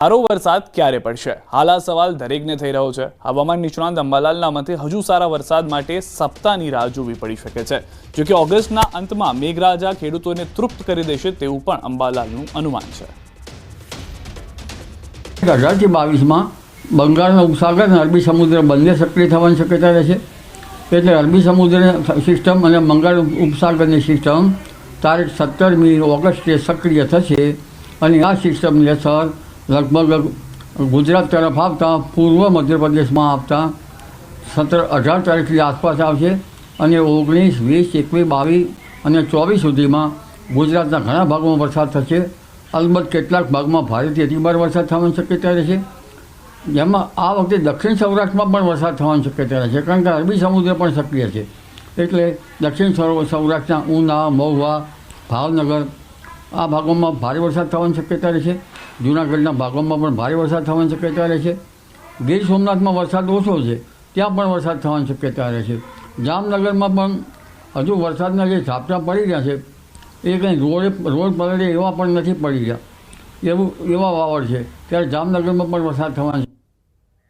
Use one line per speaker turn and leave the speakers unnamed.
સારો વરસાદ ક્યારે પડશે? હાલ આ સવાલ દરેકને થઈ રહ્યો છે। હવામાન નિષ્ણાંત અંબાલાલના મતે હજુ સારા વરસાદ માટે સપ્તાહની રાહ જોવી પડી શકે છે। જો કે ઓગસ્ટના અંતમાં મેઘરાજા ખેડૂતોને તૃપ્ત કરી દેશે તેવું પણ અંબાલાલનું અનુમાન છે।
2022 બંગાળનો ઉપસાગર અને અરબી સમુદ્ર બંને સક્રિય થવાની શક્યતા રહેશે। એટલે અરબી સમુદ્ર સિસ્ટમ અને બંગાળ ઉપસાગરની સિસ્ટમ તારીખ 17મી ઓગસ્ટે સક્રિય થશે અને આ સિસ્ટમની અસર લગભગ ગુજરાત તરફ આવતા પૂર્વ મધ્યપ્રદેશમાં આવતા 17-18 તારીખની આસપાસ આવશે અને 19, 20, 21, 22 અને 24 સુધીમાં ગુજરાતના ઘણા ભાગોમાં વરસાદ થશે। અલબત્ત કેટલાક ભાગમાં ભારેથી અતિભારે વરસાદ થવાની શક્યતા રહેશે, જેમાં આ વખતે દક્ષિણ સૌરાષ્ટ્રમાં પણ વરસાદ થવાની શક્યતા રહેશે, કારણ કે અરબી સમુદ્ર પણ સક્રિય છે। એટલે દક્ષિણ સૌરાષ્ટ્રના ઉના, મહુવા, ભાવનગર આ ભાગોમાં ભારે વરસાદ થવાની શક્યતા રહેશે। જૂનાગઢના ભાગોમાં પણ ભારે વરસાદ થવાની શક્યતા રહેશે। ગીર સોમનાથમાં વરસાદ ઓછો છે, ત્યાં પણ વરસાદ થવાની શક્યતા રહેશે। જામનગરમાં પણ હજુ વરસાદના જે ઝાપટા પડી રહ્યા છે એ કંઈ રોડ પલળે એવા પણ નથી પડી રહ્યા, એવા વાવડ છે, ત્યારે જામનગરમાં પણ વરસાદ થવાની